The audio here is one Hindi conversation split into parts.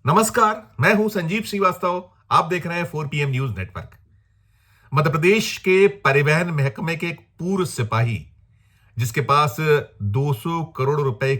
नमस्कार, मैं हूं संजीव श्रीवास्तव। आप देख रहे हैं 4 PM news network. Madhya Pradesh के परिवहन महकमे के एक पूर्व सिपाही, जिसके पास 200 करोड़ रुपए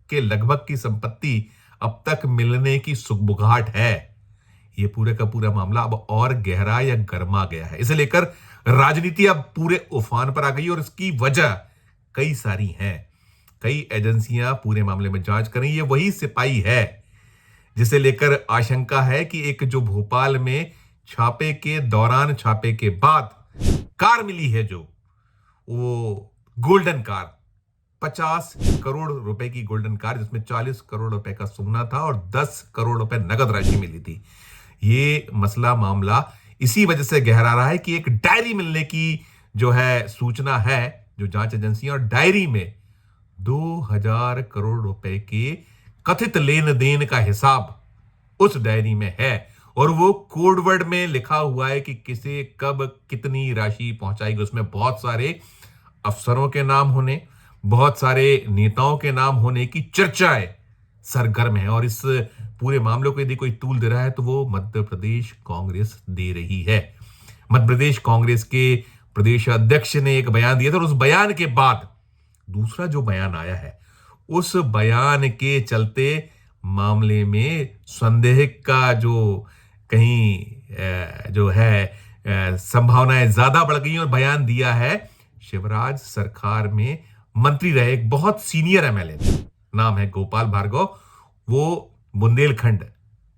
के लगभग की संपत्ति अब तक मिलने की सुगबुगाहट है। ये पूरे का पूरा मामला अब और गहरा या गर्मा गया है। इसे लेकर राजनीति अब पूरे उफान पर आ गई और इसकी वजह कई सारी हैं। कई एजेंसियां पूरे मामले में जांच कर रही है। वही सिपाही है जिसे लेकर आशंका है कि एक जो भोपाल में छापे के बाद कार मिली है, जो वो गोल्डन कार, 50 करोड़ रुपए की गोल्डन कार, जिसमें 40 करोड़ रुपए का सोना था और 10 करोड़ रुपए नगद राशि मिली थी। ये मसला मामला इसी वजह से गहरा रहा है कि एक डायरी मिलने की जो है सूचना है, जो जांच एजेंसी, और डायरी में 2000 करोड़ रुपए के कथित लेन देन का हिसाब उस डायरी में है और वो कोडवर्ड में लिखा हुआ है कि किसे कब कितनी राशि पहुंचाएगी। उसमें बहुत सारे अफसरों के नाम होने, बहुत सारे नेताओं के नाम होने की चर्चाएं सरगर्म है। और इस पूरे मामले को यदि कोई तूल दे रहा है तो वो मध्य प्रदेश कांग्रेस दे रही है। मध्य प्रदेश कांग्रेस के प्रदेश अध्यक्ष ने एक बयान दिया था और उस बयान के बाद दूसरा जो बयान आया है, उस बयान के चलते मामले में संदेह का जो कहीं जो है संभावनाएं ज्यादा बढ़ गई और बयान दिया है शिवराज सरकार में मंत्री रहे एक बहुत सीनियर एमएलए, नाम है गोपाल भार्गव। वो बुंदेलखंड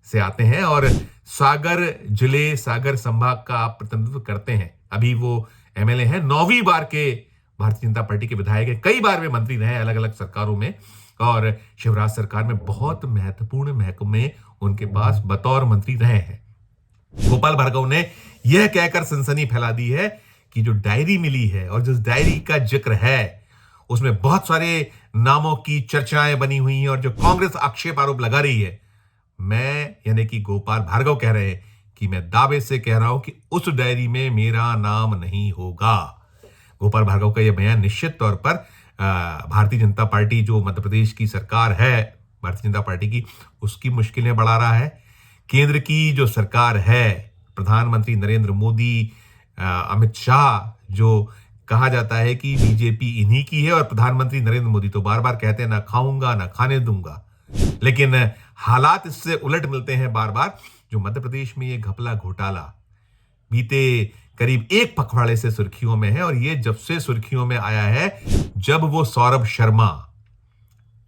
से आते हैं और सागर जिले, सागर संभाग का आप प्रतिनिधित्व करते हैं। अभी वो एमएलए हैं, 9वीं बार के भारतीय जनता पार्टी के विधायक हैं, कई बार वे मंत्री रहे अलग अलग सरकारों में और शिवराज सरकार में बहुत महत्वपूर्ण महकमे उनके पास बतौर मंत्री रहे हैं। गोपाल भार्गव ने यह कहकर सनसनी फैला दी है कि जो डायरी मिली है और जिस डायरी का जिक्र है उसमें बहुत सारे नामों की चर्चाएं बनी हुई हैं और जो कांग्रेस आक्षेप आरोप लगा रही है, मैं यानी कि गोपाल भार्गव कह रहे हैं कि मैं दावे से कह रहा हूं कि उस डायरी में मेरा नाम नहीं होगा। गोपाल भार्गव का यह बयान निश्चित तौर पर भारतीय जनता पार्टी, जो मध्य प्रदेश की सरकार है भारतीय जनता पार्टी की, उसकी मुश्किलें बढ़ा रहा है। केंद्र की जो सरकार है, प्रधानमंत्री नरेंद्र मोदी, अमित शाह, जो कहा जाता है कि बीजेपी इन्हीं की है और प्रधानमंत्री नरेंद्र मोदी तो बार बार कहते हैं ना खाऊंगा ना खाने दूंगा, लेकिन हालात इससे उलट मिलते हैं बार बार। जो मध्य प्रदेश में ये घपला घोटाला बीते करीब एक पखवाड़े से सुर्खियों में है और ये जब से सुर्खियों में आया है जब वो सौरभ शर्मा,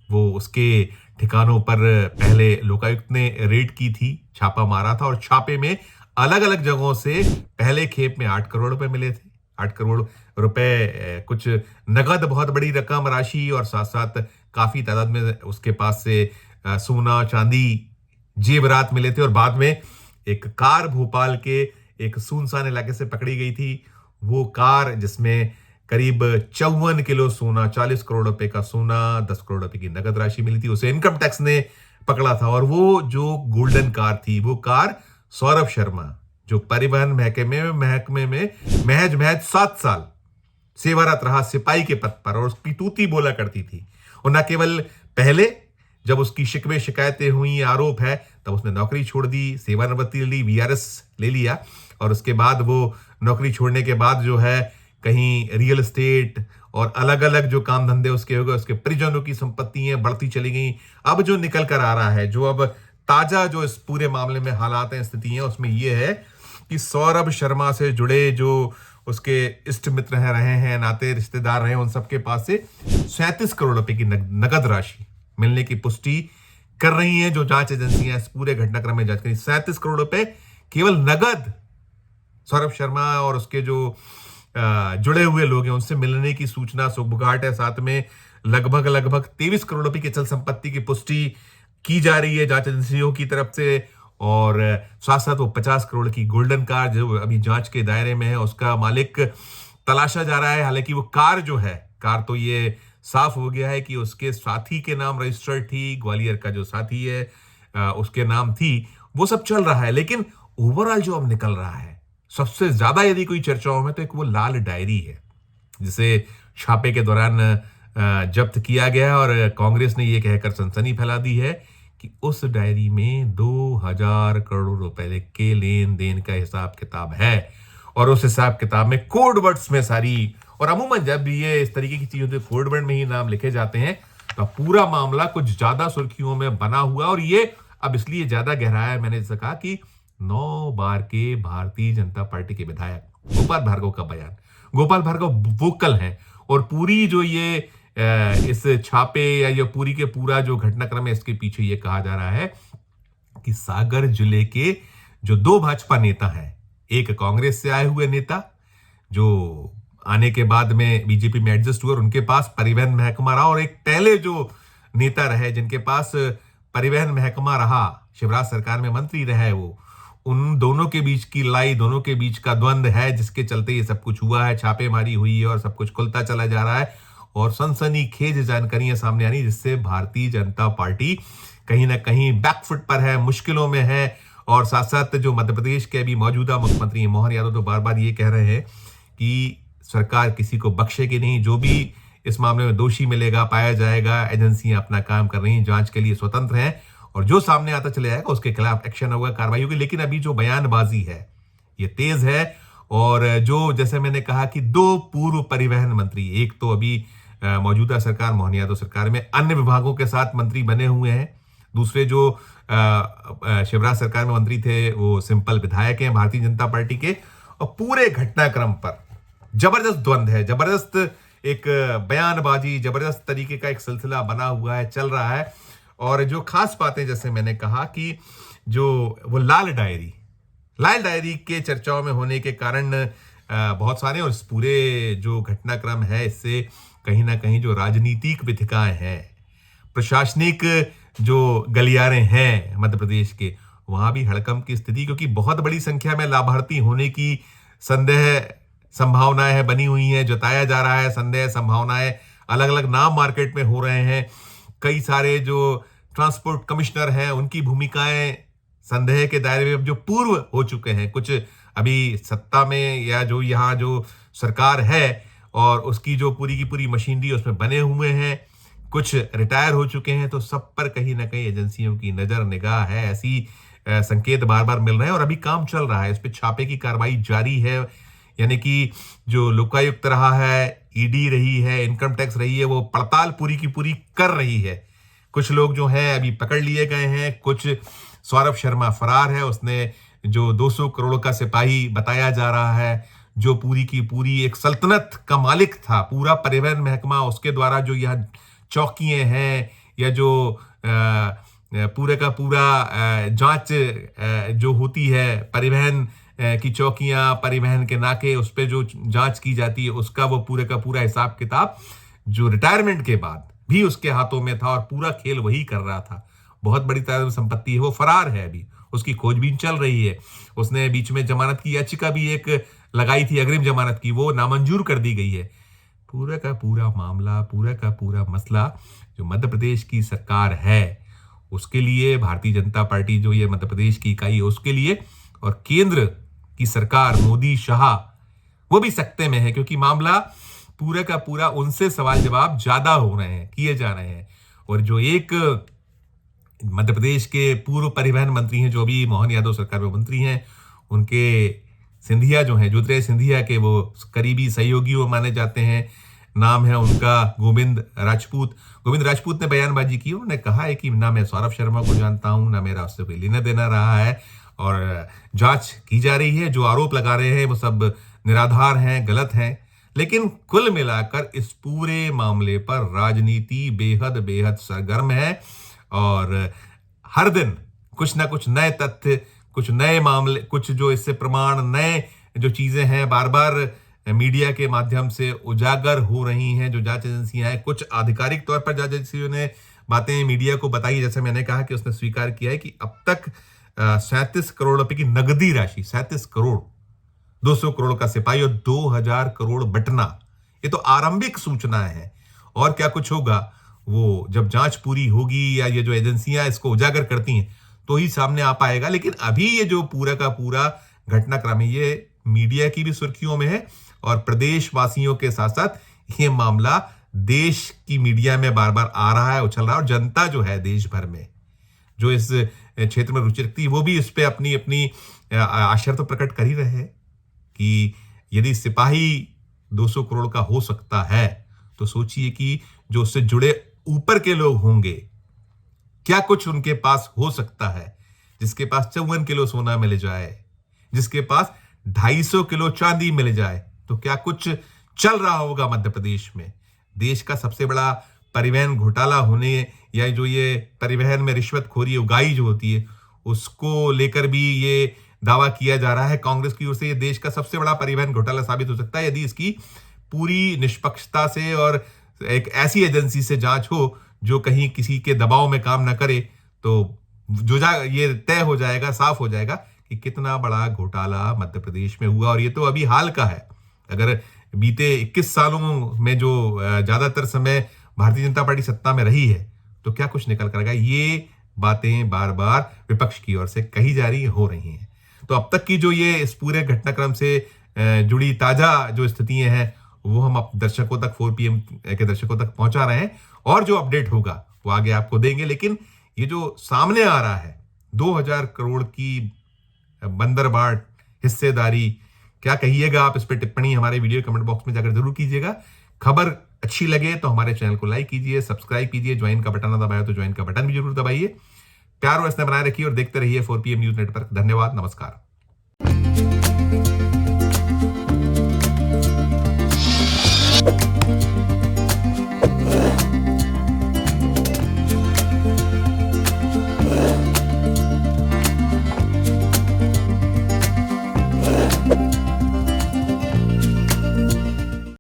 वो उसके ठिकानों पर पहले लोकायुक्त ने रेड की थी, छापा मारा था और छापे में अलग अलग जगहों से पहले खेप में 8 करोड़ रुपए मिले थे। 8 करोड़ रुपए कुछ नगद, बहुत बड़ी रकम राशि, और साथ साथ काफी तादाद में उसके पास से सोना चांदी जेवरात मिले थे। और बाद में एक कार भोपाल के एक सुनसान इलाके से पकड़ी गई थी। वो कार जिसमें करीब 54 किलो सोना, 40 करोड़ रुपए का सोना, 10 करोड़ रुपए की नगद राशि मिली थी, उसे इनकम टैक्स ने पकड़ा था। और वो जो गोल्डन कार थी, वो कार सौरभ शर्मा, जो परिवहन महकमे में महज 7 साल सेवारत रहा सिपाही के पद पर और उसकी तूती बोला करती थी। और न केवल पहले जब उसकी शिकवे शिकायतें हुई, आरोप है, तब उसने नौकरी छोड़ दी, सेवानिवृत्ति ले ली, वीआरएस ले लिया और उसके बाद वो नौकरी छोड़ने के बाद जो है कहीं रियल एस्टेट और अलग अलग जो काम धंधे उसके हो गए, उसके परिजनों की संपत्तियां बढ़ती चली गई। अब जो निकल कर आ रहा है, जो अब ताजा जो इस पूरे मामले में हालात हैं, स्थितियां, उसमें यह है कि सौरभ शर्मा से जुड़े जो उसके इष्ट मित्र रहे हैं, नाते रिश्तेदार रहे, उन सबके पास से 37 करोड़ रुपए की नगद राशि मिलने की पुष्टि कर रही हैं जो जांच एजेंसियां इस पूरे घटनाक्रम में जांच करी। 37 करोड़ रुपए केवल नगद सौरभ शर्मा और उसके जो जुड़े हुए लोग हैं उनसे मिलने की सूचना सुगबुगाहट है। साथ में लगभग 23 करोड़ रुपए की चल संपत्ति की पुष्टि की जा रही है जांच एजेंसियों की तरफ से। और साथ साथ वो 50 करोड़ की गोल्डन कार जो अभी जांच के दायरे में है, उसका मालिक तलाशा जा रहा है। हालांकि वो कार जो है, कार तो ये साफ हो गया है कि उसके साथी के नाम रजिस्टर्ड थी, ग्वालियर का जो साथी है उसके नाम थी, वो सब चल रहा है। लेकिन ओवरऑल जो अब निकल रहा है सबसे ज्यादा यदि कोई चर्चाओं में, तो एक वो लाल डायरी है जिसे छापे के दौरान जब्त किया गया और कांग्रेस ने यह कहकर सनसनी फैला दी है कि उस डायरी में 2000 करोड़ रुपए के लेन देन का हिसाब किताब है और उस हिसाब किताब में कोड वर्ड्स में सारी, और अमूमन जब भी ये इस तरीके की चीज होती है कोड वर्ड में ही नाम लिखे जाते हैं तो पूरा मामला कुछ ज्यादा सुर्खियों में बना हुआ। और ये अब इसलिए ज्यादा गहराया है, मैंने जैसा कहा कि 9 बार के भारतीय जनता पार्टी के विधायक गोपाल भार्गव का बयान, गोपाल भार्गव वोकल हैं और पूरी जो ये इस छापे या ये पूरी के पूरा जो घटनाक्रम है इसके पीछे ये कहा जा रहा है कि सागर जिले के जो 2 भाजपा नेता हैं, एक कांग्रेस से आए हुए नेता जो आने के बाद में बीजेपी में एडजस्ट हुए और उनके पास परिवहन महकमा रहा, और एक पहले जो नेता रहे जिनके पास परिवहन महकमा रहा, शिवराज सरकार में मंत्री रहे, वो उन दोनों के बीच की लड़ाई, दोनों के बीच का द्वंद्व है जिसके चलते ये सब कुछ हुआ है, छापेमारी हुई है और सब कुछ खुलता चला जा रहा है और सनसनीखेज जानकारियां सामने आ रही जिससे भारतीय जनता पार्टी कहीं ना कहीं बैकफुट पर है, मुश्किलों में है। और साथ साथ जो मध्य प्रदेश के अभी मौजूदा मुख्यमंत्री मोहन यादव तो बार बार ये कह रहे हैं कि सरकार किसी को बख्शेगी नहीं, जो भी इस मामले में दोषी मिलेगा पाया जाएगा, एजेंसियां अपना काम कर रही हैं, जांच के लिए स्वतंत्र हैं और जो सामने आता चले जाएगा उसके खिलाफ एक्शन होगा, कार्रवाई होगी। लेकिन अभी जो बयानबाजी है ये तेज है और जो जैसे मैंने कहा कि 2 पूर्व परिवहन मंत्री, एक तो अभी मौजूदा सरकार मोहन यादव सरकार में अन्य विभागों के साथ मंत्री बने हुए हैं, दूसरे जो शिवराज सरकार में मंत्री थे वो सिंपल विधायक हैं भारतीय जनता पार्टी के। और पूरे घटनाक्रम पर जबरदस्त द्वंद्व है, जबरदस्त एक बयानबाजी, जबरदस्त तरीके का एक सिलसिला बना हुआ है, चल रहा है। और जो खास बातें जैसे मैंने कहा कि जो वो लाल डायरी के चर्चाओं में होने के कारण बहुत सारे, और इस पूरे जो घटनाक्रम है इससे कहीं ना कहीं जो राजनीतिक विथिकाएं हैं, प्रशासनिक जो गलियारे हैं मध्य प्रदेश के, वहां भी हड़कंप की स्थिति, क्योंकि बहुत बड़ी संख्या में लाभार्थी होने की संभावनाएं बनी हुई हैं, जताया जा रहा है, संदेह संभावनाएं, अलग अलग नाम मार्केट में हो रहे हैं। कई सारे जो ट्रांसपोर्ट कमिश्नर हैं उनकी भूमिकाएं संदेह के दायरे में जो पूर्व हो चुके हैं, कुछ अभी सत्ता में या जो यहाँ जो सरकार है और उसकी जो पूरी की पूरी मशीनरी उसमें बने हुए हैं, कुछ रिटायर हो चुके हैं, तो सब पर कहीं ना कहीं एजेंसियों की नजर निगाह है, ऐसी संकेत बार बार मिल रहे हैं और अभी काम चल रहा है, इस पे छापे की कार्रवाई जारी है। यानी कि जो लोकायुक्त रहा है, ईडी रही है, इनकम टैक्स रही है, वो पड़ताल पूरी की पूरी कर रही है। कुछ लोग जो हैं अभी पकड़ लिए गए हैं, कुछ सौरभ शर्मा फरार है, उसने जो 200 करोड़ का सिपाही बताया जा रहा है, जो पूरी की पूरी एक सल्तनत का मालिक था, पूरा परिवहन महकमा उसके द्वारा जो यह चौकियां हैं या जो पूरे का पूरा जांच जो होती है, परिवहन की चौकियां, परिवहन के नाके, उस पर जो जांच की जाती है, उसका वो पूरे का पूरा हिसाब किताब जो रिटायरमेंट के बाद भी उसके हाथों में था और पूरा खेल वही कर रहा था। बहुत बड़ी तादाद में संपत्ति है, वो फरार है, अभी उसकी खोजबीन चल रही है। उसने बीच में जमानत की याचिका भी एक लगाई थी, अग्रिम जमानत की, वो नामंजूर कर दी गई है। पूरा का पूरा मामला, पूरा का पूरा मसला जो मध्य प्रदेश की सरकार है उसके लिए, भारतीय जनता पार्टी जो ये मध्य प्रदेश की इकाई है उसके लिए, और केंद्र की सरकार मोदी शाह वो भी सकते में है, क्योंकि मामला पूरा का पूरा उनसे सवाल जवाब ज्यादा हो रहे हैं, किए जा रहे हैं। और जो एक मध्य प्रदेश के पूर्व परिवहन मंत्री हैं, जो भी मोहन यादव सरकार में मंत्री हैं, उनके सिंधिया जो हैं, ज्योतिरादित्य सिंधिया के वो करीबी सहयोगियों माने जाते हैं, नाम है उनका गोविंद राजपूत। गोविंद राजपूत ने बयानबाजी की, उन्होंने कहा है कि ना मैं सौरभ शर्मा को जानता हूं, ना मेरा उससे कोई लेना देना रहा है और जांच की जा रही है, जो आरोप लगा रहे हैं वो सब निराधार हैं, गलत हैं। लेकिन कुल मिलाकर इस पूरे मामले पर राजनीति बेहद बेहद सरगर्म है और हर दिन कुछ ना कुछ नए तथ्य, कुछ नए मामले, कुछ जो इससे प्रमाण, नए जो चीजें हैं बार बार मीडिया के माध्यम से उजागर हो रही हैं। जो जांच एजेंसियां हैं, कुछ आधिकारिक तौर पर जांच एजेंसियों ने बातें मीडिया को बताई, जैसे मैंने कहा कि उसने स्वीकार किया है कि अब तक 37 करोड़ रुपए की नगदी राशि, 37 करोड़, 200 करोड़ का सिपाही और 2000 करोड़ बटना, ये तो आरंभिक सूचना है। और क्या कुछ होगा वो जब जांच पूरी होगी या ये जो एजेंसियां इसको उजागर करती हैं तो ही सामने आ पाएगा। लेकिन अभी ये जो पूरा का पूरा घटनाक्रम है ये मीडिया की भी सुर्खियों में है और प्रदेशवासियों के साथ साथ ये मामला देश की मीडिया में बार बार आ रहा है, उछल रहा है। और जनता जो है देश भर में जो इस क्षेत्र में रुचि रखती है वो भी इस पे अपनी अपनी आशा तो प्रकट कर ही रहे हैं कि यदि सिपाही 200 करोड़ का हो सकता है तो सोचिए कि जो उससे जुड़े ऊपर के लोग होंगे, क्या कुछ उनके पास हो सकता है। जिसके पास 54 किलो सोना मिल जाए, जिसके पास 250 किलो चांदी मिल जाए, तो क्या कुछ चल रहा होगा मध्य प्रदेश में। देश का सबसे बड़ा परिवहन घोटाला होने या जो ये परिवहन में रिश्वतखोरी उगाई जो होती है उसको लेकर भी ये दावा किया जा रहा है कांग्रेस की ओर से। ये देश का सबसे बड़ा परिवहन घोटाला साबित हो सकता है यदि इसकी पूरी निष्पक्षता से और एक ऐसी एजेंसी से जांच हो जो कहीं किसी के दबाव में काम ना करे, तो ये तय हो जाएगा, साफ हो जाएगा कि कितना बड़ा घोटाला मध्य प्रदेश में हुआ। और ये तो अभी हाल का है। अगर बीते 21 सालों में जो ज्यादातर समय भारतीय जनता पार्टी सत्ता में रही है तो क्या कुछ निकल कर आएगा। ये बातें बार बार विपक्ष की ओर से कही जा रही हो रही हैं। तो अब तक की जो ये इस पूरे घटनाक्रम से जुड़ी ताजा जो स्थितियां हैं वो हम दर्शकों तक 4 PM के दर्शकों तक पहुंचा रहे हैं और जो अपडेट होगा वो आगे आपको देंगे। लेकिन ये जो सामने आ रहा है 2000 करोड़ की बंदरबाट हिस्सेदारी, क्या कहिएगा आप इस पे टिप्पणी हमारे वीडियो कमेंट बॉक्स में जाकर जरूर कीजिएगा। खबर अच्छी लगे तो हमारे चैनल को लाइक कीजिए, सब्सक्राइब कीजिए, ज्वाइन का बटन ना दबाया तो ज्वाइन का बटन भी जरूर दबाइए। प्यार और स्नेह बनाए रखिए और देखते रहिए 4 PM न्यूज नेटवर्क। धन्यवाद, नमस्कार।